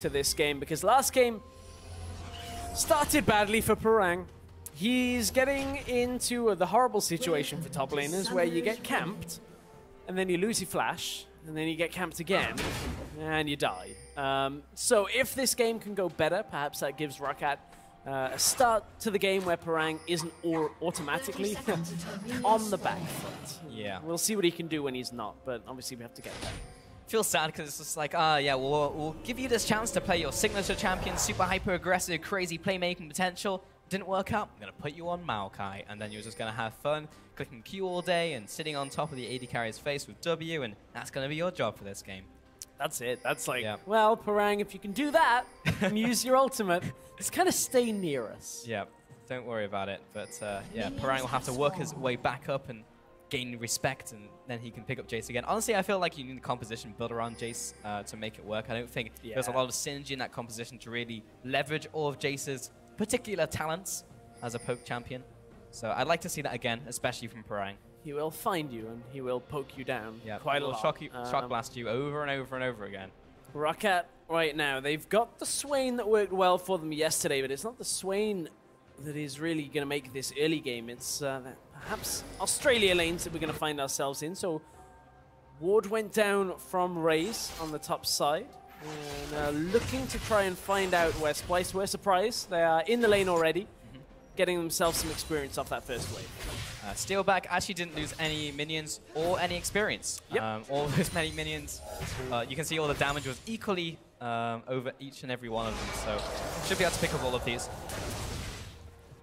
to this game, because last game started badly for Parang. He's getting into the horrible situation for top laners where you get camped and then you lose your flash and then you get camped again and you die. So if this game can go better, perhaps that gives Roccat a start to the game where Parang isn't automatically on the back foot. Yeah. We'll see what he can do when he's not, but obviously we have to get there. Feels sad because it's just like, yeah, we'll give you this chance to play your signature champion, super hyper aggressive, crazy playmaking potential. Didn't work out, I'm going to put you on Maokai, and then you're just going to have fun clicking Q all day and sitting on top of the AD carrier's face with W, and that's going to be your job for this game. That's it. That's like, yeah. Well, Parang, if you can do that and use your ultimate, just kind of stay near us. Yeah, don't worry about it. But yeah, Parang will have to work his way back up and gain respect, and then he can pick up Jace again. Honestly, I feel like you need the composition built around Jace to make it work. I don't think there's a lot of synergy in that composition to really leverage all of Jace's particular talents as a poke champion. So I'd like to see that again, especially from Parang. He will find you and he will poke you down quite a lot. Shock blast you over and over and over again. Roccat right now, they've got the Swain that worked well for them yesterday, but it's not the Swain that is really going to make this early game. It's perhaps Australia lanes that we're going to find ourselves in. So Ward went down from Raze on the top side. And looking to try and find out where Splyce were. Surprised, they are in the lane already, getting themselves some experience off that first wave. Steeelback actually didn't lose any minions or any experience. Yep. All those many minions, you can see all the damage was equally over each and every one of them, so should be able to pick up all of these.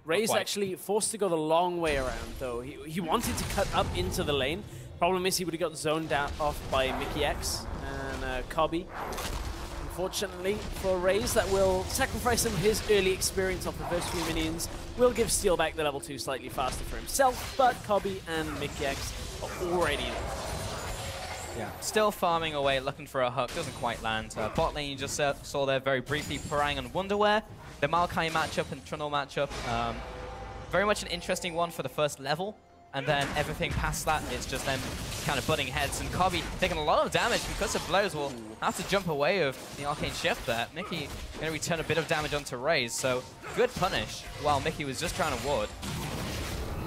Raze actually forced to go the long way around, though. He wanted to cut up into the lane. Problem is he would have got zoned out off by MIkyx and Kobbe. Unfortunately for Raze, that will sacrifice some of his early experience off the first few minions. Will give Steeelback the level 2 slightly faster for himself, but Kobbe and MIkyx are already there. Yeah, still farming away, looking for a hook, doesn't quite land. Bot lane you just saw there very briefly, Parang and Wunder. The Maokai matchup and Trundle matchup, very much an interesting one for the first level. And then everything past that, it's just them kind of butting heads. And Kobbe taking a lot of damage because of blows. Will have to jump away of the Arcane Shift there. Miky going to return a bit of damage onto Raze, so good punish while Miky was just trying to ward.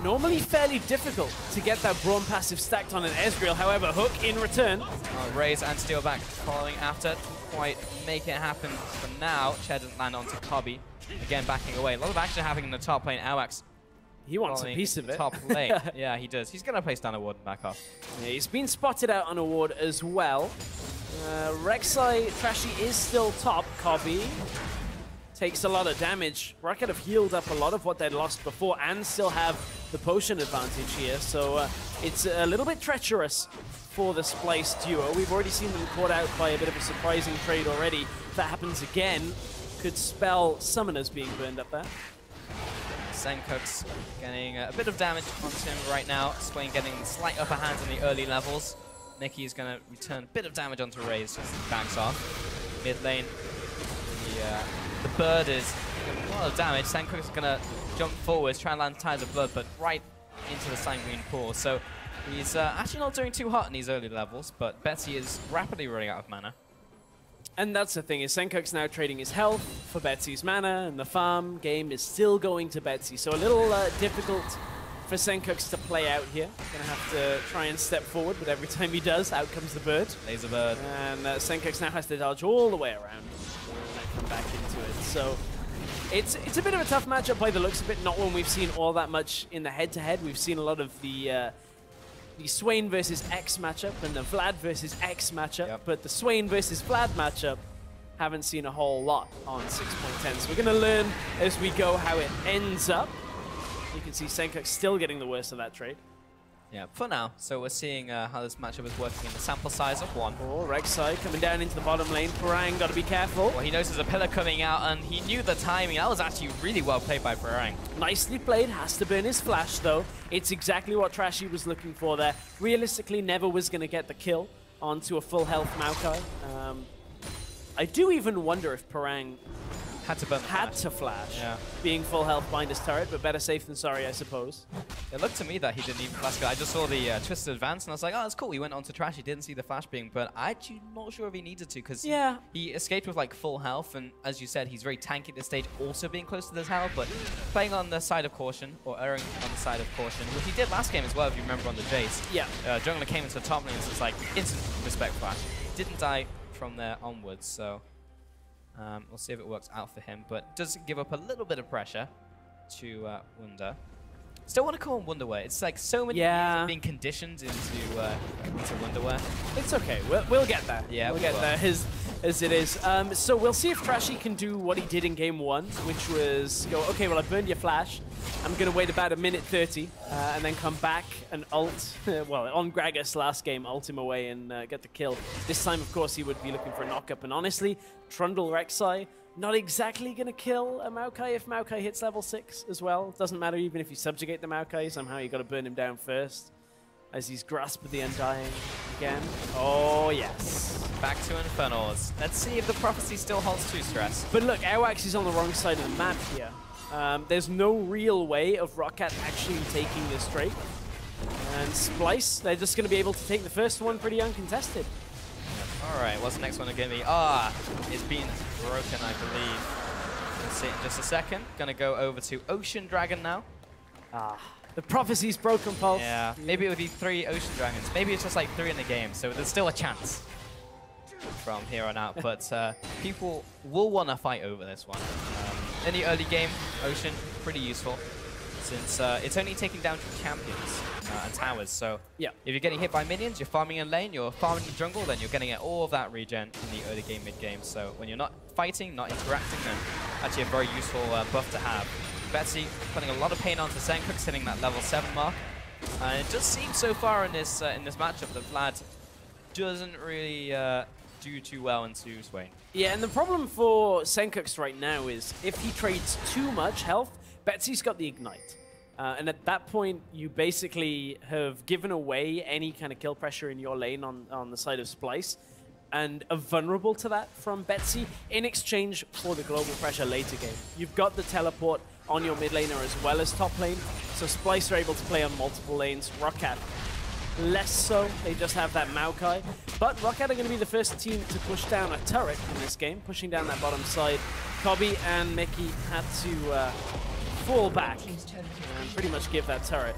Normally fairly difficult to get that Braum passive stacked on an Ezreal, however, hook in return. Raze and Steeelback following after, quite make it happen for now. Chair doesn't land onto Kobbe. Again, backing away. A lot of action happening in the top lane. Airwaks. He wants a piece of it. Top lane. Yeah, he does. He's going to place down a ward and back off. Yeah, he's been spotted out on a ward as well. rek'sai, Trashy is still top. Kobbe takes a lot of damage. Roccat have healed up a lot of what they'd lost before and still have the potion advantage here. So it's a little bit treacherous for the Splyce duo. We've already seen them caught out by a bit of a surprising trade already. If that happens again, could spell summoners being burned up there. Sencux getting a bit of damage onto him right now. Swain getting slight upper hands in the early levels. Miky is going to return a bit of damage onto Raze, just backs off. Mid lane, the bird is doing a lot of damage. Sencux is going to jump forwards, try and land Tides of Blood, but right into the sanguine pool. So he's actually not doing too hot in these early levels, but Betsy is rapidly running out of mana. And that's the thing, is Sencux now trading his health for Betsy's mana, and the farm game is still going to Betsy. So a little difficult for Sencux to play out here. Gonna have to try and step forward, but every time he does, out comes the bird. Laser bird. And Sencux now has to dodge all the way around and come back into it. So it's a bit of a tough matchup by the looks of it, not one we've seen all that much in the head-to-head. We've seen a lot of the Swain versus X matchup and the Vlad versus X matchup, but the Swain versus Vlad matchup haven't seen a whole lot on 6.10. So we're going to learn as we go how it ends up. You can see Sencux still getting the worst of that trade. Yeah, for now. So we're seeing how this matchup is working in the sample size of 1. Oh, rek'sai coming down into the bottom lane. Parang got to be careful. Well, he notices a pillar coming out, and he knew the timing. That was actually really well played by Parang. Nicely played. Has to burn his flash, though. It's exactly what Trashy was looking for there. Realistically, never was going to get the kill onto a full health Maokai. I do even wonder if Parang Had to burn the Had flash. to flash. Yeah. Being full health behind his turret, but better safe than sorry, I suppose. It looked to me that he didn't even flash. I just saw the twisted advance, and I was like, oh, that's cool. He went on to Trashy, didn't see the flash being, but I'm actually not sure if he needed to, because he escaped with like full health, and as you said, he's very tanky at this stage, also being close to the tower, but playing on the side of caution, or erring on the side of caution, which he did last game as well, if you remember on the Jace. Yeah. Jungler came into the top lane, so it's like instant respect flash. Didn't die from there onwards, so we'll see if it works out for him, but does give up a little bit of pressure to Wunder. Still want to call him Wonderwear. It's like so many years of being conditioned into Wonderwear. It's okay. We'll get there. Yeah, we'll get there as it is. So we'll see if Trashy can do what he did in game 1, which was go, okay, well, I burned your flash. I'm going to wait about a minute 30 and then come back and ult. Well, on Gragas last game, ult him away and get the kill. This time, of course, he would be looking for a knock-up. And honestly, Trundle rek'sai, not exactly going to kill a Maokai if Maokai hits level 6 as well. Doesn't matter even if you subjugate the Maokai, somehow you got to burn him down first. As he's grasped the Undying again. Oh, yes. Back to Infernals. Let's see if the prophecy still holds true, Stress. But look, Airwaks is on the wrong side of the map here. There's no real way of Roccat actually taking this Drake. And Splyce, they're just going to be able to take the first one pretty uncontested. Alright, what's the next one going to be? It's been broken, I believe. Let's see in just a second. Going to go over to Ocean Dragon now. The prophecy's broken, Pulse. Yeah, maybe it would be 3 Ocean Dragons. Maybe it's just like 3 in the game, so there's still a chance from here on out. But people will want to fight over this one. In the early game, Ocean, pretty useful, since it's only taking down champions and towers. So if you're getting hit by minions, you're farming in lane, you're farming in jungle, then you're getting all of that regen in the early game, mid game. So when you're not fighting, not interacting, then actually a very useful buff to have. Betsy putting a lot of pain onto Sencux, hitting that level 7 mark. And it just seems so far in this matchup that Vlad doesn't really do too well into Swain. Yeah, and the problem for Sencux right now is if he trades too much health, Betsy's got the Ignite. And at that point, you basically have given away any kind of kill pressure in your lane on the side of Splyce, and are vulnerable to that from Betsy in exchange for the global pressure later game. You've got the teleport on your mid laner as well as top lane, so Splyce are able to play on multiple lanes. Roccat, less so. They just have that Maokai. But Roccat are going to be the first team to push down a turret in this game, pushing down that bottom side. Kobbe and MIkyx had to fall back and pretty much give that turret.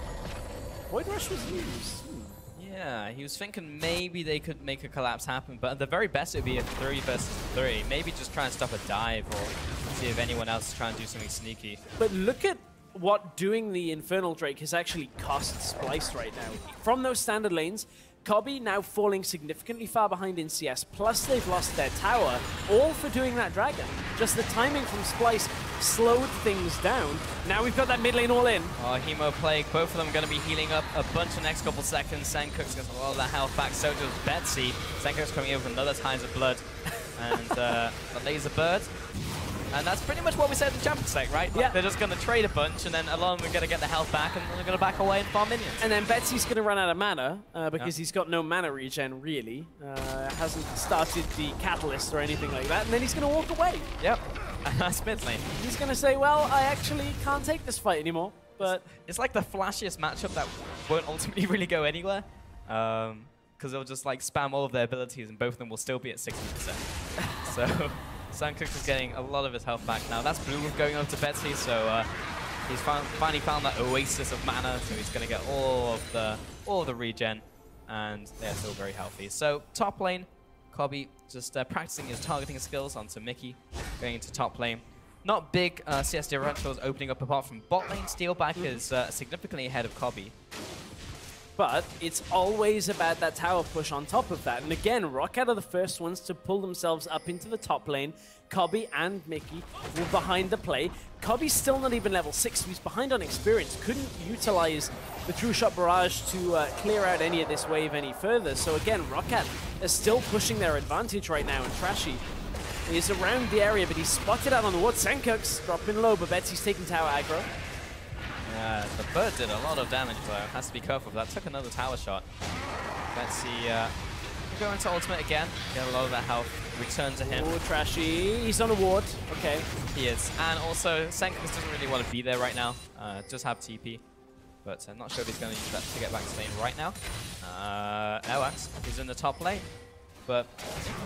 Void Rush was used. Yeah, he was thinking maybe they could make a collapse happen, but at the very best it would be a 3 versus 3. Maybe just try and stop a dive or see if anyone else is trying to do something sneaky. But look at what doing the Infernal Drake has actually cost Splyce right now. From those standard lanes, Kobbe now falling significantly far behind in CS, plus they've lost their tower, all for doing that dragon. Just the timing from Splyce slowed things down. Now we've got that mid lane all in. Oh, Hemo Plague, both of them going to be healing up a bunch the next couple seconds. Sencux gets a lot of that health back, so does Betsy. Sencux coming in with another Tides of Blood. And the Laser Bird. And that's pretty much what we said in Champions League, right? Like they're just going to trade a bunch, and then a lot of them are going to get the health back, and then they're going to back away and farm minions. And then Betsy's going to run out of mana, because he's got no mana regen, really. Hasn't started the Catalyst or anything like that, and then he's going to walk away. Yep, that's mid lane. He's going to say, well, I actually can't take this fight anymore. But it's like the flashiest matchup that won't ultimately really go anywhere, because they'll just like spam all of their abilities, and both of them will still be at 60%. So Sencux is getting a lot of his health back now. That's Blue going over to Betsy, so he's finally found that oasis of mana, so he's going to get all of the regen, and they're still very healthy. So top lane, Kobbe just practicing his targeting skills onto MIkyx, going into top lane. Not big CS differentials opening up apart from bot lane. Steeelback is significantly ahead of Kobbe. But it's always about that tower push on top of that. And again, Roccat are the first ones to pull themselves up into the top lane. Kobbe and MIkyx were behind the play. Kobbe's still not even level 6, so he's behind on experience. Couldn't utilize the True Shot Barrage to clear out any of this wave any further. So again, Roccat is still pushing their advantage right now, and Trashy is around the area, but he's spotted out on the ward. Sencux dropping low, but Betsy's taking tower aggro. Yeah, the bird did a lot of damage though. Has to be careful of that. Took another tower shot. Betsy go into ultimate again. Get a lot of that health return to him. Oh, Trashy. He's on a ward. Okay. He is. And also, Sencux doesn't really want to be there right now. Does have TP. But I'm not sure if he's going to use that to get back to lane right now. Airwaks is in the top lane. But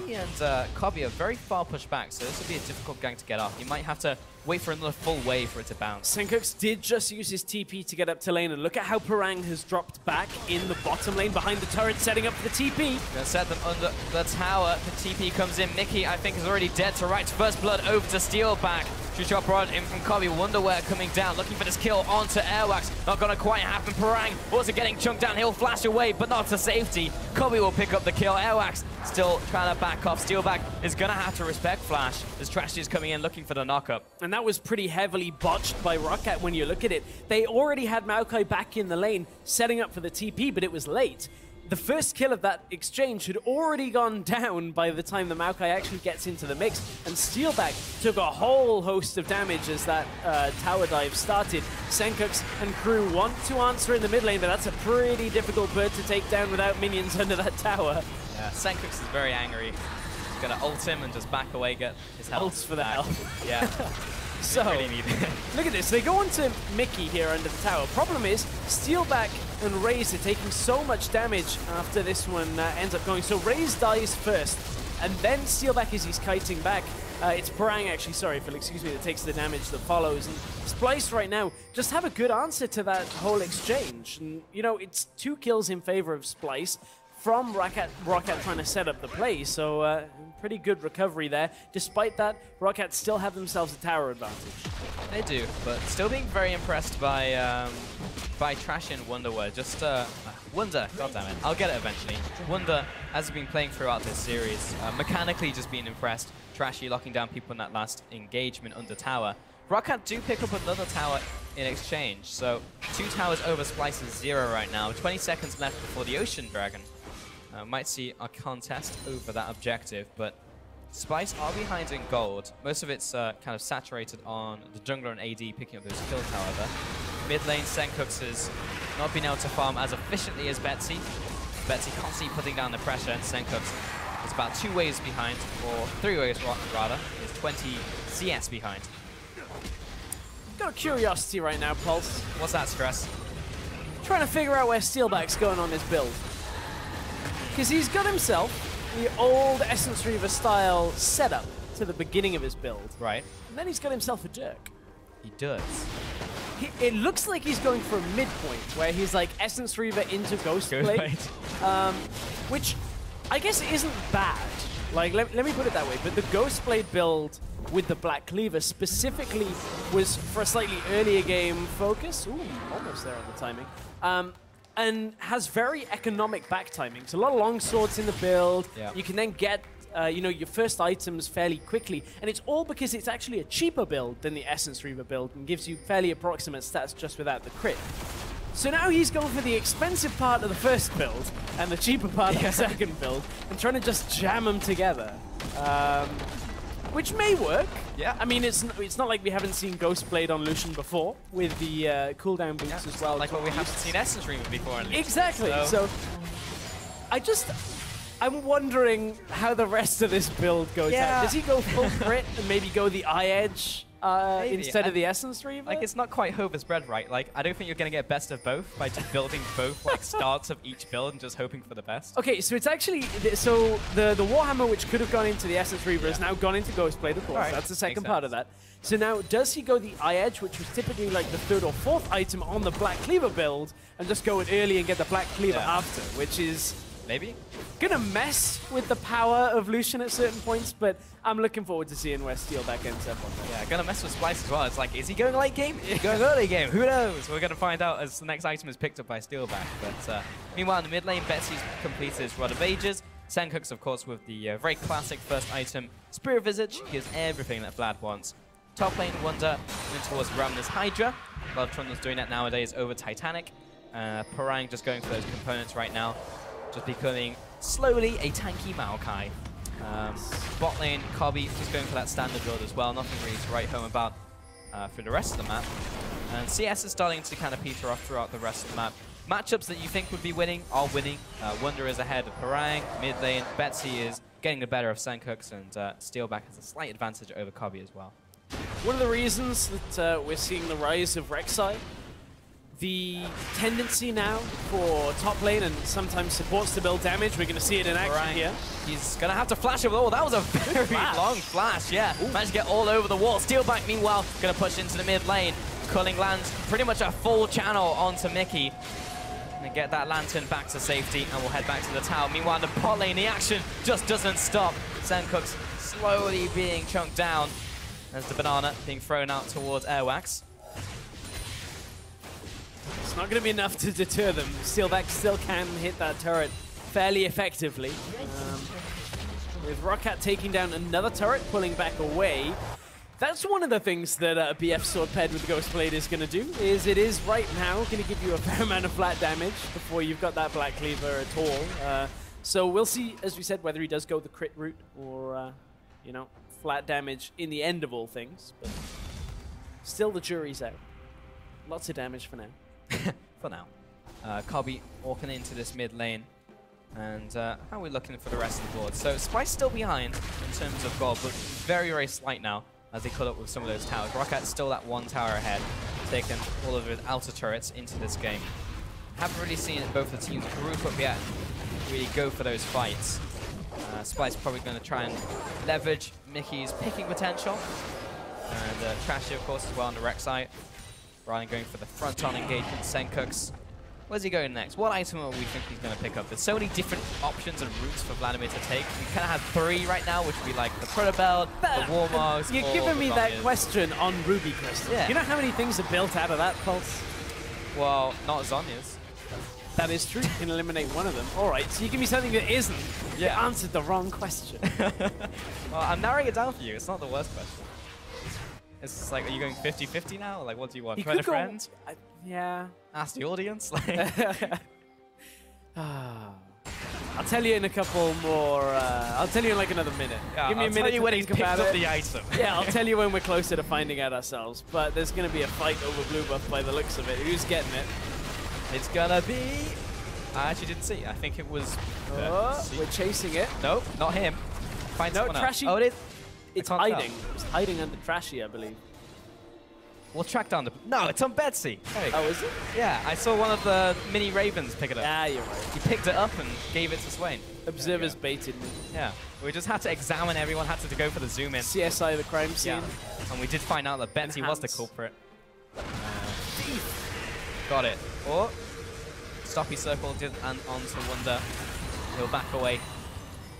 he and Kobbe are very far pushed back, so this will be a difficult gang to get off. You might have to wait for another full wave for it to bounce. Sencux did just use his TP to get up to lane, and look at how Parang has dropped back in the bottom lane behind the turret, setting up for the TP. Gonna set them under the tower. The TP comes in. MIkyx, I think, is already dead to right. First blood over to Steeelback. Two-shot rod in from Kobbe. Wunder coming down, looking for this kill onto Airwaks. Not gonna quite happen. Parang also getting chunked down. He'll flash away, but not to safety. Kobbe will pick up the kill. Airwaks still trying to back off. Steeelback is gonna have to respect Flash as Trashy is coming in looking for the knock-up. And that was pretty heavily botched by Roccat when you look at it. They already had Maokai back in the lane, setting up for the TP, but it was late. The first kill of that exchange had already gone down by the time the Maokai actually gets into the mix, and Steeelback took a whole host of damage as that tower dive started. Sencux and crew want to answer in the mid lane, but that's a pretty difficult bird to take down without minions under that tower. Yeah, Sencux is very angry. He's gonna ult him and just back away, get his health Ults for the back. health. Yeah. So, really need it. Look at this. They go on to MIkyx here under the tower. Problem is, Steeelback and Raze are taking so much damage after this one ends up going. So Raze dies first, and then Steeelback as he's kiting back. It's Parang, actually, sorry, Phil, excuse me, that takes the damage that follows. And Splyce right now just have a good answer to that whole exchange. And, you know, it's 2 kills in favor of Splyce from Roccat trying to set up the play, so pretty good recovery there. Despite that, Roccat still have themselves a tower advantage. They do, but still being very impressed by Trashy and Wunder. Just Wunder, goddammit, I'll get it eventually. Wunder has been playing throughout this series, mechanically just being impressed. Trashy locking down people in that last engagement under tower. Roccat do pick up another tower in exchange, so 2 towers over Splyce's 0 right now. 20 seconds left before the Ocean Dragon. Might see a contest over that objective, but Splyce are behind in gold. Most of it's kind of saturated on the jungler and AD picking up those kills, however. Mid lane, Sencux has not been able to farm as efficiently as Betsy. Betsy constantly putting down the pressure, and Sencux is about 2 waves behind, or 3 waves rather, is 20 CS behind. Got a curiosity right now, Pulse. What's that, Stress? Trying to figure out where Steelback's going on this build. Because he's got himself the old Essence Reaver style setup to the beginning of his build. Right. And then he's got himself a jerk. He does. It looks like he's going for a midpoint, where he's like Essence Reaver into Ghostblade. Which I guess isn't bad. Like, let me put it that way. But the Ghostblade build with the Black Cleaver specifically was for a slightly earlier game focus. Ooh, almost there on the timing. And has very economic back timing. So a lot of long swords in the build. Yeah. You can then get you know, your first items fairly quickly. And it's all because it's actually a cheaper build than the Essence Reaver build and gives you fairly approximate stats just without the crit. So now he's going for the expensive part of the first build and the cheaper part of the second build and trying to just jam them together. Which may work. Yeah. I mean, it's not like we haven't seen Ghostblade on Lucian before with the cooldown boots as well. Like what we haven't seen Essence Reaver before on Lucian. Exactly. So I'm wondering how the rest of this build goes out. Does he go full crit and maybe go the eye edge instead of the Essence Reaver? Like, it's not quite hope is bread, right? Like, I don't think you're going to get best of both by just building both like starts of each build and just hoping for the best. Okay, so it's actually so the Warhammer, which could have gone into the Essence Reaver, has now gone into Ghostblade, of course. Right. That's the second part of that. So now, does he go the eye edge, which was typically like the 3rd or 4th item on the Black Cleaver build, and just go it early and get the Black Cleaver after, which is maybe gonna mess with the power of Lucian at certain points, but I'm looking forward to seeing where Steeelback ends up on that. Yeah, gonna mess with Splyce as well. It's like, is he going late game? Is he going early game? Who knows? We're gonna find out as the next item is picked up by Steeelback. But meanwhile, in the mid lane, Betsy's completed his Rod of Ages. Sencux, of course, with the very classic first item, Spear of Visage. Gives everything that Vlad wants. Top lane, Wunder, moving towards Ramner's Hydra. A lot of Trundles doing that nowadays over Titanic. Parang just going for those components right now. Just becoming slowly a tanky Maokai. Bot lane, Kobbe just going for that standard build as well. Nothing really to write home about for the rest of the map. And CS is starting to kind of peter off throughout the rest of the map. Matchups that you think would be winning are winning. Wunder is ahead of Parang. Mid lane, Betsy is getting the better of Sencux, and Steeelback has a slight advantage over Kobbe as well. One of the reasons that we're seeing the rise of rek'sai, the tendency now for top lane and sometimes supports to build damage, we're going to see it in action here. He's going to have to flash over. Oh, that was a very long flash, yeah. Ooh. Managed to get all over the wall. Steeelback, meanwhile, going to push into the mid lane. Culling lands pretty much a full channel onto Miky. And get that lantern back to safety, and we'll head back to the tower. Meanwhile, the bot lane, the action just doesn't stop. Sencux slowly being chunked down as the banana being thrown out towards Airwaks. It's not going to be enough to deter them. Steeelback still can hit that turret fairly effectively. With Roccat taking down another turret, pulling back away. That's one of the things that BF Sword paired with Ghostblade is going to do, is it is right now going to give you a fair amount of flat damage before you've got that Black Cleaver at all. So we'll see, as we said, whether he does go the crit route or, you know, flat damage in the end of all things. But still, the jury's out. Lots of damage for now. For now. Kobbe walking into this mid lane. And how are we looking for the rest of the board? So Splyce still behind in terms of gold, but very, very slight now as they cut up with some of those towers. Rockat's still that one tower ahead, taking all of his outer turrets into this game. Haven't really seen both the teams group up yet, really go for those fights. Splyce probably going to try and leverage Miky's picking potential. And Trashy, of course, as well on the rek'sai. Brian going for the front-on engagement. Sencux. Where's he going next? What item are we think he's going to pick up? There's so many different options and routes for Vladimir to take. We kind of have 3 right now, which would be like the Protobelt, the Warmogs. You're giving me that question on Ruby Crystal. Yeah. You know how many things are built out of that, Pulse? Well, not Zhonya's. That is true. You can eliminate one of them. All right, so you give me something that isn't. Yeah. You answered the wrong question. Well, I'm narrowing it down for you. It's not the worst question. It's just like, are you going 50-50 now? Like, what do you want? Friend of friend? Yeah. Ask the audience? I'll tell you in a couple more. I'll tell you in like another minute. Yeah, give me a minute to when think he's about picked up it. the item. Yeah, I'll tell you when we're closer to finding out ourselves. But there's going to be a fight over blue buff by the looks of it. Who's getting it? It's gonna be... I actually didn't see. I think it was... we're chasing it. Nope, not him. Find no, someone Trashy. else. Oh, it is. It's hiding. It's hiding under Trashy, I believe. We'll track down the... No, it's on Betsy. Oh, is it? Yeah, I saw one of the mini ravens pick it up. Yeah, you're right. He picked it up and gave it to Swain. Observers baited me. Yeah, we just had to examine everyone, had to go for the zoom in. CSI, the crime scene. Yeah. And we did find out that Betsy was the culprit. Got it. Oh, Stoppy circle did and onto Wunder. He'll back away.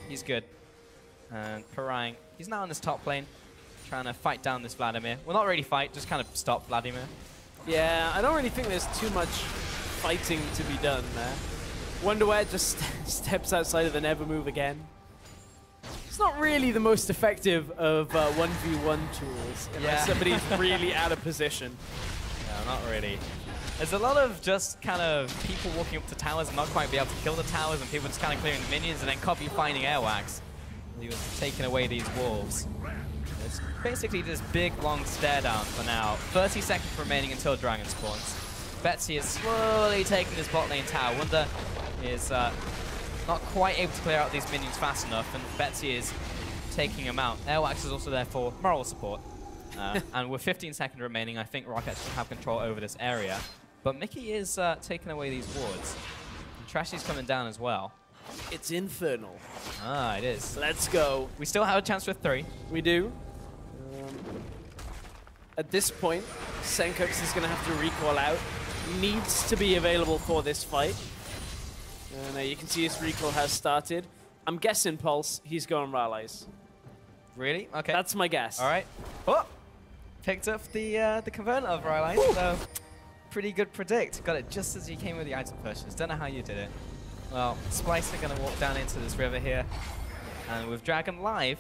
He's good. And Parang, he's now in this top lane, trying to fight down this Vladimir. Well, not really fight, just kind of stop Vladimir. Yeah, I don't really think there's too much fighting to be done there. Wonderware just steps outside of the never move again. It's not really the most effective of 1v1 tools unless somebody's really out of position. No, not really. There's a lot of just kind of people walking up to towers and not quite be able to kill the towers, and people just kind of clearing the minions, and then Kobbe finding Airwaks. He was taking away these wolves. It's basically this big, long stare down for now. 30 seconds remaining until Dragon spawns. Betsy is slowly taking this bot lane tower. Wunder is not quite able to clear out these minions fast enough, and Betsy is taking him out. Airwaks is also there for moral support. And with 15 seconds remaining, I think Roccat should have control over this area. But Miky is taking away these wards. And Trashy's coming down as well. It's infernal. Ah, it is. Let's go. We still have a chance with 3. We do. At this point, Sencux is going to have to recall out. Needs to be available for this fight. And you can see his recall has started. I'm guessing, Pulse, he's going Rallies. Really? Okay. That's my guess. All right. Oh! Picked up the converter of Rallies, so pretty good predict. Got it just as you came with the item purchase. Don't know how you did it. Well, Splyce are going to walk down into this river here. And with Dragon live,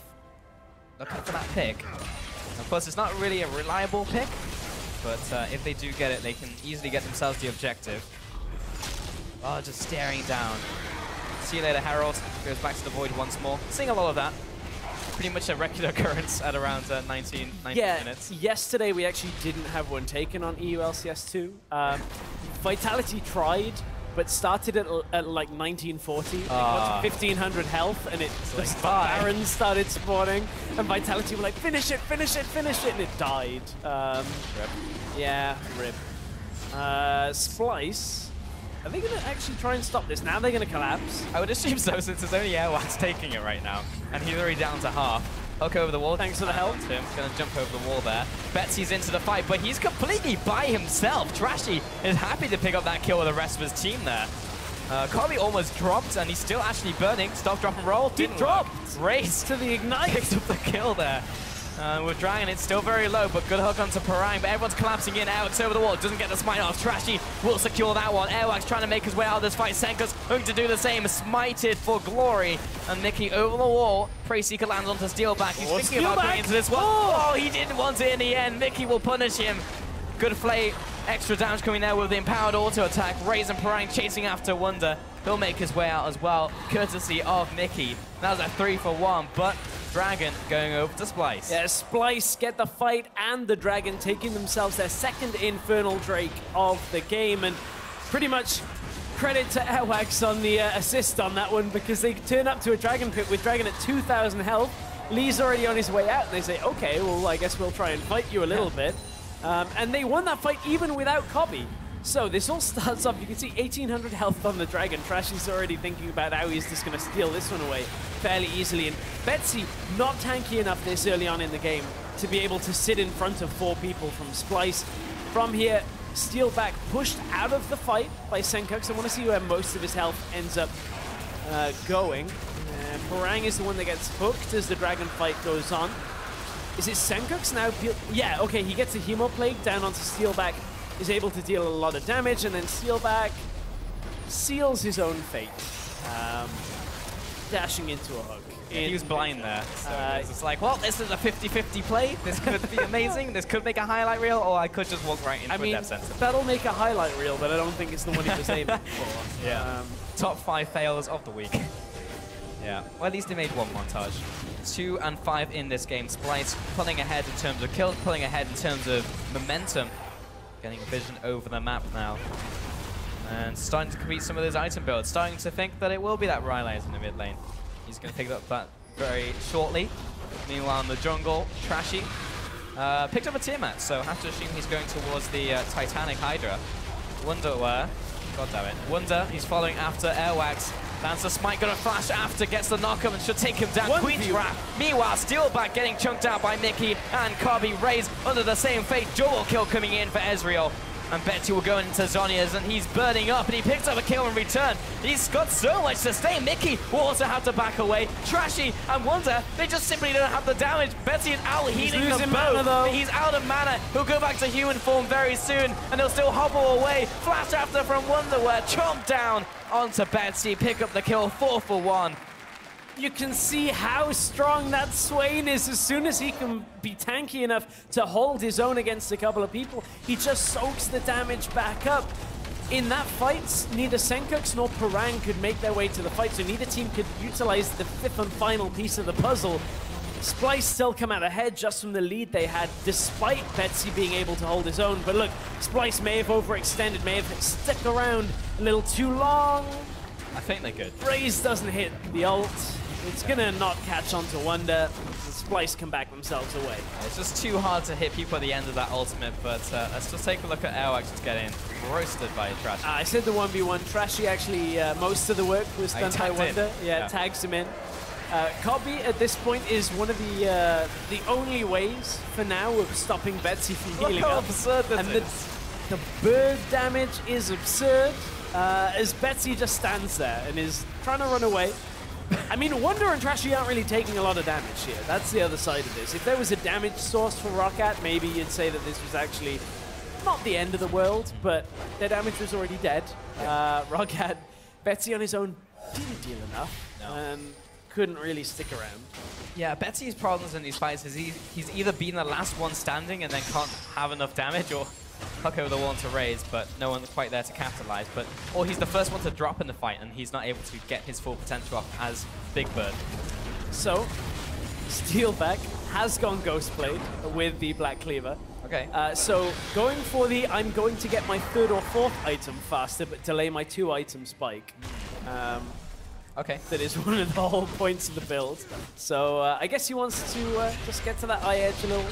looking for that pick. Of course, it's not really a reliable pick, but if they do get it, they can easily get themselves the objective. Oh, just staring down. See you later, Harold. Goes back to the void once more. Seeing a lot of that. Pretty much a regular occurrence at around 19 minutes. Yesterday we actually didn't have one taken on EU LCS 2. Vitality tried but started at like 1940, like 1500 health, and the Barons started spawning, and Vitality were like, finish it, finish it, finish it, and it died. Rip. Yeah, rip. Splyce, are they going to actually try and stop this? Now they're going to collapse. I would assume so, since it's only Airwaks taking it right now, and he's already down to half. Hook over the wall. Thanks for the help. Him. Gonna jump over the wall there. Betsy's into the fight, but he's completely by himself. Trashy is happy to pick up that kill with the rest of his team there. Kobbe almost dropped, and he's still actually burning. Stop, drop, and roll. Didn't drop. Race to the ignite. Picked up the kill there. With Dragon, it's still very low, but good hook onto Parang, but everyone's collapsing in. Airwaks over the wall, doesn't get the smite off. Trashy will secure that one. Airwaks trying to make his way out of this fight. Sencux going to do the same, smited for glory. And MIkyx over the wall. Prayseeker lands onto Steeelback. He's thinking about going into this one. Oh, he didn't want it in the end. MIkyx will punish him. Good play. Extra damage coming there with the empowered auto attack. Raze and Parang chasing after Wunder. He'll make his way out as well, courtesy of MIkyx. That was a 3-for-1, but Dragon going over to Splyce. Yeah, Splyce get the fight and the Dragon taking themselves their second Infernal Drake of the game, and pretty much credit to Airwaks on the assist on that one, because they turn up to a Dragon pit with Dragon at 2,000 health. Lee's already on his way out, and they say, okay, well, I guess we'll try and fight you a little bit. And they won that fight even without Kobbe. So this all starts off, you can see 1,800 health on the Dragon. Trashy's already thinking about how he's just going to steal this one away fairly easily. And Betsy, not tanky enough this early on in the game to be able to sit in front of 4 people from Splyce. From here, Steeelback pushed out of the fight by Sencux. I want to see where most of his health ends up going. Parang is the one that gets hooked as the Dragon fight goes on. Is it Sencux now? Yeah, okay, he gets a Hemoplague down onto Steeelback. Is able to deal a lot of damage, and then Steeelback seals his own fate, dashing into a hook. He was blind there, so it's just like, well, this is a 50-50 play. This could be amazing. This could make a highlight reel, or I could just walk right into a depth sensor. That'll make a highlight reel, but I don't think it's the one he was aiming for. Yeah. Top 5 fails of the week. Yeah. Well, at least they made one montage. 2 and 5 in this game. Splyce pulling ahead in terms of kills, pulling ahead in terms of momentum. Getting vision over the map now. And starting to complete some of those item builds. Starting to think that it will be that Rylai's in the mid lane. He's going to pick up that very shortly. Meanwhile, in the jungle, Trashy picked up a Tiamat, so I have to assume he's going towards the Titanic Hydra. Wunder, God damn it. Wunder, he's following after Airwaks. Lands the smite, gonna flash after, gets the knockup and should take him down. Queen's Wrath. Meanwhile, Steeelback getting chunked out by MIkyx and Kobbe. Raze under the same fate. Dual kill coming in for Ezreal. And Betsy will go into Zhonya's, and he's burning up, and he picks up a kill in return. He's got so much to stay. MIkyx will also have to back away. Trashy and Wunder, they just simply don't have the damage. Betsy is out healing them both. He's out of mana. He'll go back to human form very soon, and he'll still hobble away. Flash after from Wunder, where chomp down onto Betsy. Pick up the kill, 4-for-1. You can see how strong that Swain is. As soon as he can be tanky enough to hold his own against a couple of people, he just soaks the damage back up. In that fight, neither Sencux nor Parang could make their way to the fight, so neither team could utilize the 5th and final piece of the puzzle. Splyce still come out ahead just from the lead they had, despite Betsy being able to hold his own. But look, Splyce may have overextended, may have stuck around a little too long. I think they're good. Raze doesn't hit the ult. It's gonna not catch onto Wunder. Splyce can back themselves away. It's just too hard to hit people at the end of that ultimate, but let's just take a look at Airwaks just getting roasted by Trashy. I said the 1v1. Trashy actually, most of the work was done by Wunder. Yeah, tags him in. Kobbe at this point is one of the only ways for now of stopping Betsy from healing up. Absurd this and the bird damage is absurd as Betsy just stands there and is trying to run away. I mean, Wunder and Trashy aren't really taking a lot of damage here. That's the other side of this. If there was a damage source for Roccat, maybe you'd say that this was actually not the end of the world, but their damage was already dead. Roccat, Betsy on his own didn't deal enough and couldn't really stick around. Yeah, Betsy's problems in these fights is he's either been the last one standing and then can't have enough damage, or hook over the wall to Raze, but no one's quite there to capitalize. Or he's the first one to drop in the fight, and he's not able to get his full potential off as Big Bird. So, Steeelback has gone Ghostblade with the Black Cleaver. Okay. So going for the I'm going to get my 3rd or 4th item faster, but delay my 2-item spike. Okay. That is one of the whole points of the build. So I guess he wants to just get to that eye edge a little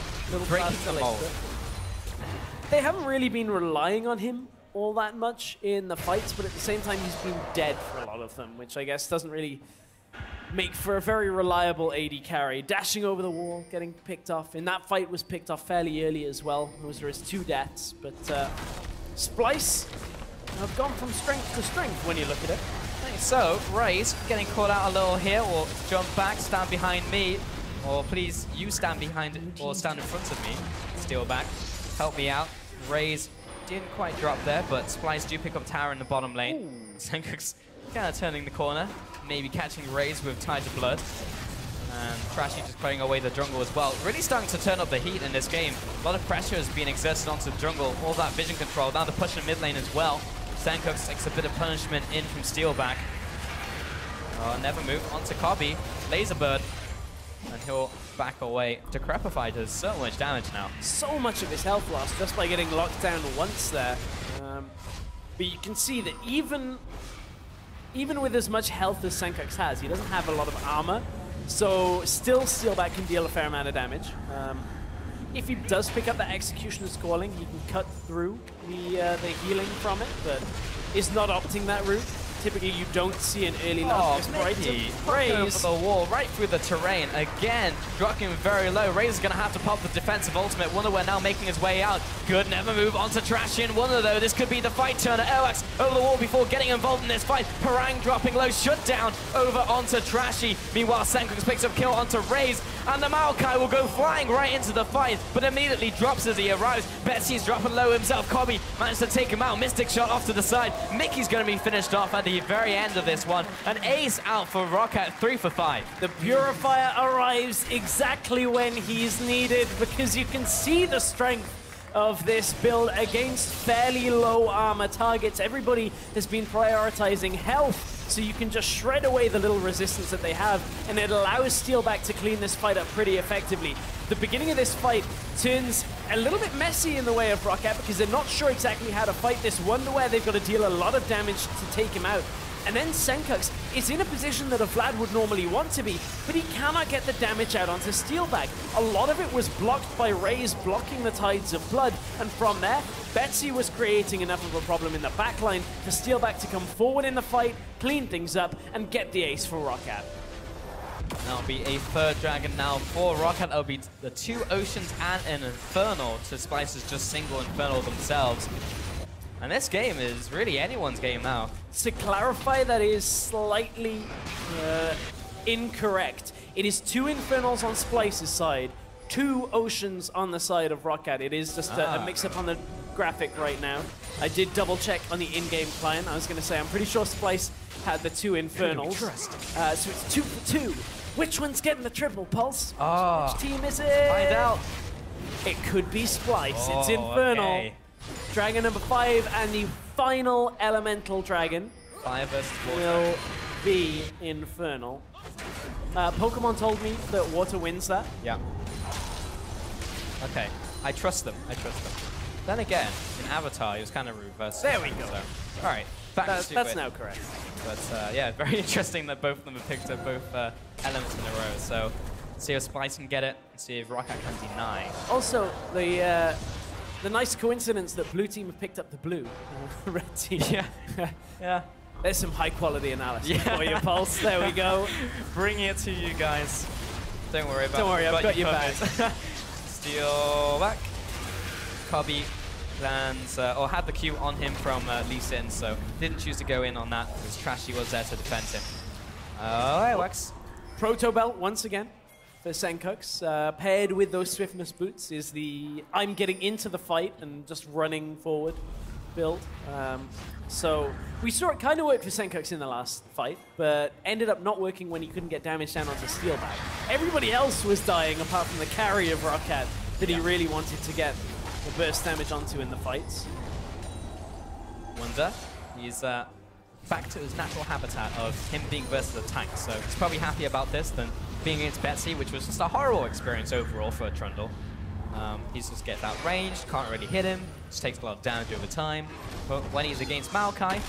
Breaking faster the mold. later. They haven't really been relying on him all that much in the fights, but at the same time he's been dead for a lot of them, which I guess doesn't really make for a very reliable AD carry. Dashing over the wall, getting picked off. In that fight was picked off fairly early as well. Those were his 2 deaths, but Splyce have gone from strength to strength when you look at it. So, Raze getting caught out a little here, or jump back, stand behind me, or please, you stand behind or stand in front of me. Steeelback, help me out. Raze didn't quite drop there, but Splyce do pick up tower in the bottom lane. Sencux kind of turning the corner, maybe catching Raze with Tide of Blood. And Trashy just putting away the jungle as well. Really starting to turn up the heat in this game. A lot of pressure is being exerted onto the jungle, all that vision control. Now they're pushing mid lane as well. Sencux takes a bit of punishment in from Steeelback. Never move onto Kobbe, Laserbird, and he'll back away. Decrepify does so much damage now. So much of his health lost just by getting locked down once there. But you can see that even with as much health as Sencux has, he doesn't have a lot of armor. So still Steeelback can deal a fair amount of damage. If he does pick up that Executioner's Calling, he can cut through the healing from it, but is not opting that route. Typically, you don't see an early last Mikyx over the wall, right through the terrain. Again, dropping very low. Raze is going to have to pop the defensive ultimate. Wunder now making his way out. Good, never move onto Trashy and Wunder, though. This could be the fight turner. Airwaks over the wall before getting involved in this fight. Parang dropping low, shut down over onto Trashy. Meanwhile, Sencux picks up kill onto Raze, and the Maokai will go flying right into the fight, but immediately drops as he arrives. Betsy's dropping low himself. Kobbe managed to take him out. Mystic shot off to the side. MIkyx going to be finished off at the very end of this one. An ace out for Roccat, 3 for 5. The Purifier arrives exactly when he's needed, because you can see the strength of this build against fairly low armor targets. Everybody has been prioritizing health, so you can just shred away the little resistance that they have, and it allows Steeelback to clean this fight up pretty effectively. The beginning of this fight turns a little bit messy in the way of Roccat, because they're not sure exactly how to fight this Wunder where they've got to deal a lot of damage to take him out. And then Sencux is in a position that a Vlad would normally want to be, but he cannot get the damage out onto Steeelback. A lot of it was blocked by Raze blocking the Tides of Blood, and from there, Betsy was creating enough of a problem in the backline for Steeelback to come forward in the fight, clean things up, and get the ace for Roccat. That'll be a 3rd dragon now for Roccat. That'll be the 2 Oceans and an Infernal to Splyce's just single Infernal themselves. And this game is really anyone's game now. To clarify, that is slightly incorrect. It is 2 Infernals on Splyce's side, 2 Oceans on the side of Roccat. It is just a mix-up on the graphic right now. I did double-check on the in-game client. I was going to say, I'm pretty sure Splyce had the 2 Infernals. So it's 2 for 2. Which one's getting the triple, Pulse? Which team is it? Find out. It could be Splyce. It's Infernal. Okay. Dragon number 5 and the final elemental dragon 5 versus 4 will be Infernal. Pokemon told me that water wins that. Yeah. Okay. I trust them. I trust them. Then again, in Avatar, it was kind of reversed. There we go. So. All right. That's now correct. But yeah, very interesting that both of them have picked up both elements in a row. So see if Splyce can get it, and see if Roccat can deny. Also, the nice coincidence that blue team have picked up the blue, red team. Yeah. Yeah. There's some high quality analysis for you, Pulse. There we go. Bringing it to you guys. Don't worry about it. Don't worry, I've got your back. Steeelback. Kobbe lands, or had the Q on him from Lucian, so didn't choose to go in on that because Trashy was there to defend him. Airwaks. Proto Belt once again for Sencux. Paired with those Swiftness boots is the I'm getting into the fight and just running forward build. So we saw it kind of work for Sencux in the last fight, but ended up not working when he couldn't get damage down onto Steeelback. Everybody else was dying apart from the carry of Roccat that he really wanted to get the burst damage onto in the fights. Wunder, he's back to his natural habitat of him being versus a tank, so he's probably happy about this than being against Betsy, which was just a horrible experience overall for Trundle. He just gets out ranged, can't really hit him, just takes a lot of damage over time. But when he's against Maokai,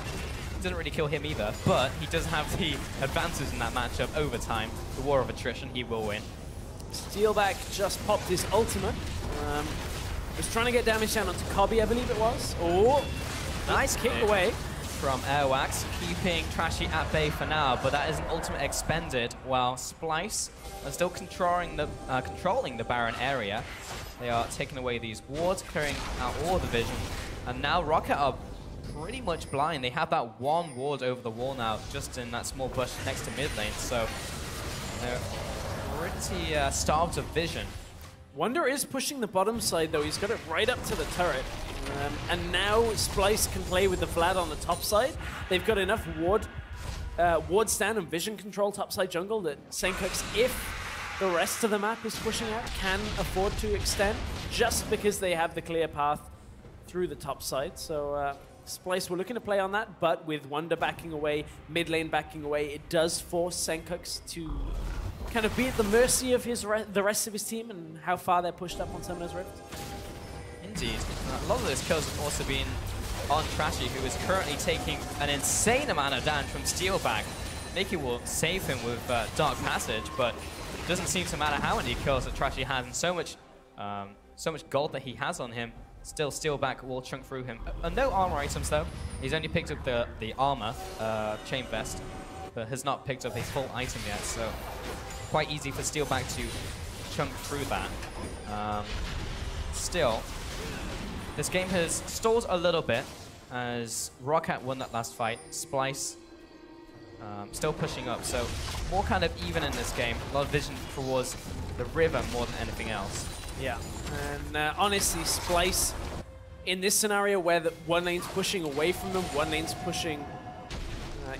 doesn't really kill him either, but he does have the advantage in that matchup over time. The war of attrition, he will win. Steeelback just popped his ultimate. Was trying to get damage down onto Kobbe, I believe it was. Oh, nice kick away from Airwaks, keeping Trashy at bay for now, but that is an ultimate expended while Splyce are still controlling the Baron area. They are taking away these wards, clearing out all the vision, and now Roccat are pretty much blind. They have that one ward over the wall now, just in that small bush next to mid lane, so they're pretty starved of vision. Wunder is pushing the bottom side though. He's got it right up to the turret. And now Splyce can play with the Vlad on the top side. They've got enough ward stand and vision control topside jungle that Sencux, if the rest of the map is pushing out, can afford to extend just because they have the clear path through the top side. So Splyce were looking to play on that, but with Wunder backing away, mid lane backing away, it does force Sencux to kind of be at the mercy of the rest of his team and how far they're pushed up on Summoner's Rift. Indeed. A lot of those kills have also been on Trashy, who is currently taking an insane amount of damage from Steeelback. MIkyx will save him with Dark Passage, but it doesn't seem to matter how many kills that Trashy has and so much gold that he has on him. Still, Steeelback will chunk through him. No armor items though. He's only picked up the armor, chain vest, but has not picked up his full item yet, so quite easy for Steeelback to chunk through that. Still, this game has stalled a little bit as Roccat won that last fight. Splyce still pushing up, so more kind of even in this game. A lot of vision towards the river more than anything else. Yeah, and honestly, Splyce, in this scenario where one lane's pushing away from them, one lane's pushing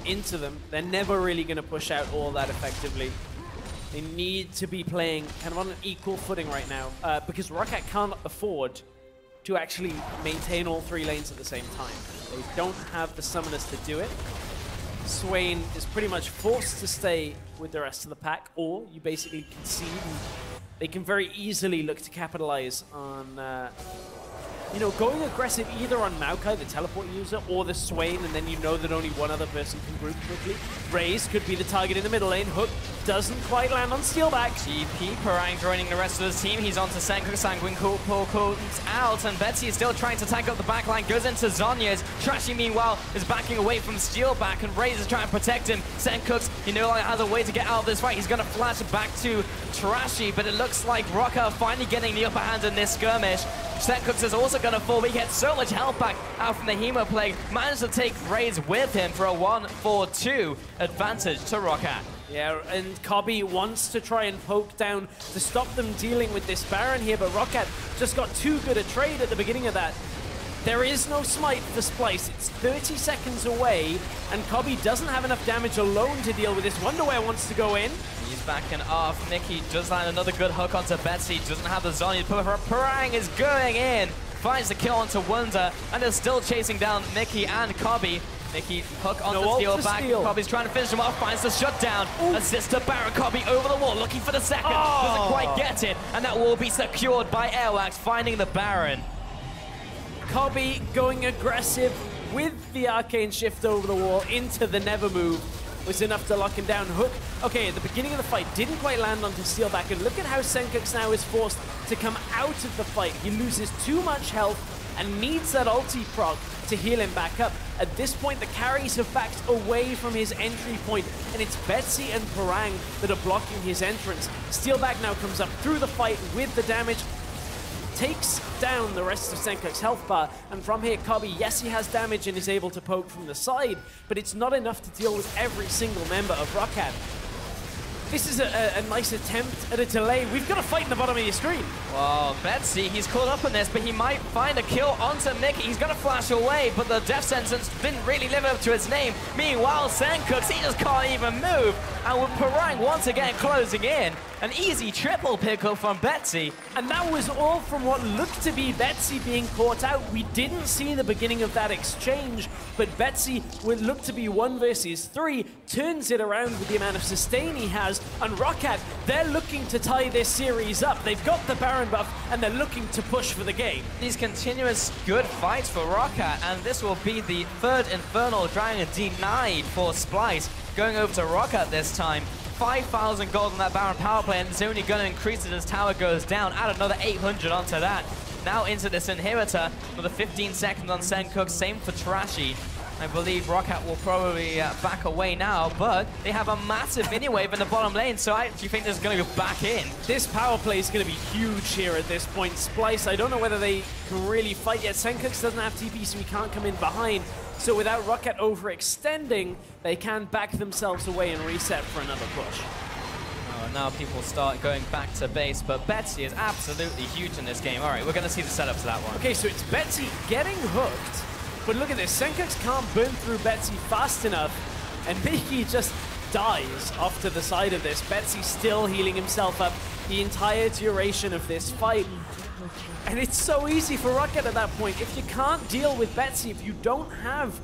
into them, they're never really going to push out all that effectively. They need to be playing kind of on an equal footing right now because Roccat can't afford to actually maintain all three lanes at the same time. They don't have the summoners to do it. Swain is pretty much forced to stay with the rest of the pack, or you basically concede. And they can very easily look to capitalize on going aggressive either on Maokai, the teleport user, or the Swain, and then you know that only one other person can group quickly. Raze could be the target in the middle lane. Hook doesn't quite land on Steeelback. GP Parang joining the rest of his team. He's on to Sencux. Sanguine comes out, and Betsy is still trying to tank up the backline. Goes into Zhonya's. Trashy, meanwhile, is backing away from Steeelback, and Raze is trying to protect him. Sencux, he no longer has a way to get out of this fight. He's going to flash back to Trashy, but it looks like Roccat finally getting the upper hand in this skirmish. Sencux is also going to fall. He gets so much health back out from the Hemo Plague. Managed to take Raze with him for a 1-4-2 advantage to Roccat. Yeah, and Kobbe wants to try and poke down to stop them dealing with this Baron here, but Roccat just got too good a trade at the beginning of that. There is no smite for Splyce. It's 30 seconds away, and Kobbe doesn't have enough damage alone to deal with this. Wonderware wants to go in. He's backing off. MIkyx does land another good hook onto Betsy. Doesn't have the Zhonya's puffer. Parang is going in. Finds the kill onto Wunder, and is still chasing down MIkyx and Kobbe. MIkyx hook onto Steeelback. Kobbe's trying to finish him off. Finds the shutdown. Assists to Baron. Kobbe over the wall, looking for the second. Doesn't quite get it, and that will be secured by Airwaks, finding the Baron. Kobbe going aggressive with the arcane shift over the wall into the never move was enough to lock him down. Hook, okay, at the beginning of the fight, didn't quite land onto Steeelback, and look at how Sencux now is forced to come out of the fight. He loses too much health and needs that ulti proc to heal him back up. At this point, the carries have backed away from his entry point, and it's Betsy and Parang that are blocking his entrance. Steeelback now comes up through the fight with the damage, takes down the rest of Sencux' health bar, and from here, Kobbe, yes, he has damage and is able to poke from the side, but it's not enough to deal with every single member of Roccat. This is a nice attempt at a delay. We've got a fight in the bottom of your screen. Well, Betsy, he's caught up in this, but he might find a kill onto MIkyx. He's going to flash away, but the death sentence didn't really live up to his name. Meanwhile, Sencux, he just can't even move. And with Parang once again closing in, An easy triple pickup from Betsy. And that was all from what looked to be Betsy being caught out. We didn't see the beginning of that exchange, but Betsy would look to be 1 versus 3, turns it around with the amount of sustain he has, and Roccat, they're looking to tie this series up. They've got the Baron buff, and they're looking to push for the game. These continuous good fights for Roccat, and this will be the 3rd Infernal Dragon denied for Splyce. Going over to Roccat this time. 5,000 gold on that Baron power play, and it's only going to increase it as tower goes down. Add another 800 onto that. Now into this inhibitor. Another 15 seconds on Sencux. Same for Trashy. I believe Roccat will probably back away now, but they have a massive mini wave in the bottom lane, so I actually think this is going to go back in. This power play is going to be huge here at this point. Splyce, I don't know whether they can really fight yet. Sencux doesn't have TP, so he can't come in behind. So without Roccat overextending, they can back themselves away and reset for another push. Oh, now people start going back to base, but Betsy is absolutely huge in this game. All right, we're going to see the setup to that one. Okay, so it's Betsy getting hooked, but look at this. Sencux can't burn through Betsy fast enough, and MIkyx just dies off to the side of this. Betsy still healing himself up the entire duration of this fight. And it's so easy for Roccat at that point. If you can't deal with Betsy, if you don't have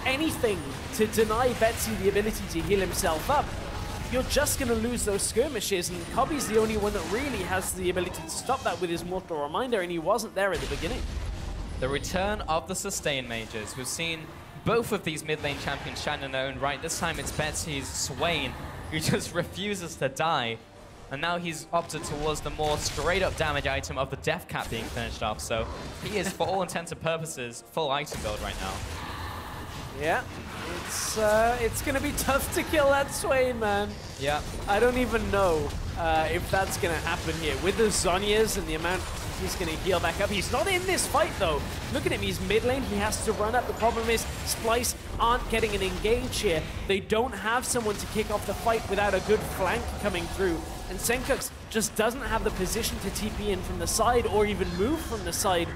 anything to deny Betsy the ability to heal himself up, you're just going to lose those skirmishes, and Kobbe's the only one that really has the ability to stop that with his Mortal Reminder, and he wasn't there at the beginning. The return of the sustain mages. We've seen both of these mid lane champions shine in their own right. This time it's Betsy's Swain, who just refuses to die. And now he's opted towards the more straight-up damage item of the Death Cap being finished off. So he is, for all intents and purposes, full item build right now. Yeah, it's going to be tough to kill that Swain, man. Yeah. I don't even know if that's going to happen here. With the Zhonya's and the amount he's going to heal back up. He's not in this fight, though. Look at him. He's mid lane. He has to run up. The problem is Splyce aren't getting an engage here. They don't have someone to kick off the fight without a good flank coming through. And Sencux just doesn't have the position to TP in from the side or even move from the side.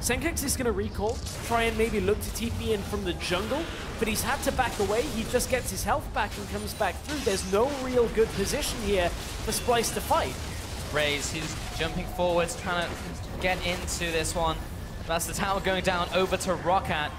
Sencux is going to recall, try and maybe look to TP in from the jungle, but he's had to back away. He just gets his health back and comes back through. There's no real good position here for Splyce to fight. Raze, he's jumping forwards, trying to get into this one. That's the tower going down over to Roccat.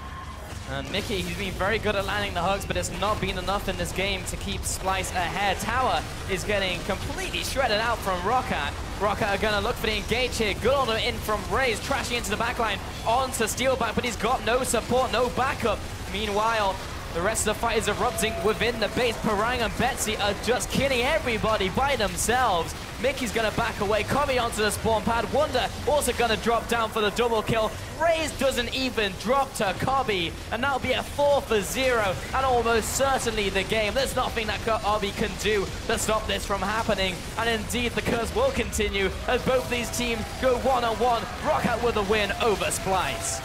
And MIkyx, he's been very good at landing the hugs, but it's not been enough in this game to keep Splyce ahead. Tower is getting completely shredded out from Roccat. Roccat are going to look for the engage here. Good on in from Raze, Trashy into the backline, onto Steeelback, but he's got no support, no backup. Meanwhile, the rest of the fight is erupting within the base. Parang and Betsy are just killing everybody by themselves. MIkyx's going to back away. Kobbe onto the spawn pad. Wunder also going to drop down for the double kill. Raze doesn't even drop to Kobbe, and that'll be a 4-0, and almost certainly the game. There's nothing that Kobbe can do to stop this from happening, and indeed the curse will continue as both these teams go one-on-one. Roccat with a win over Splyce.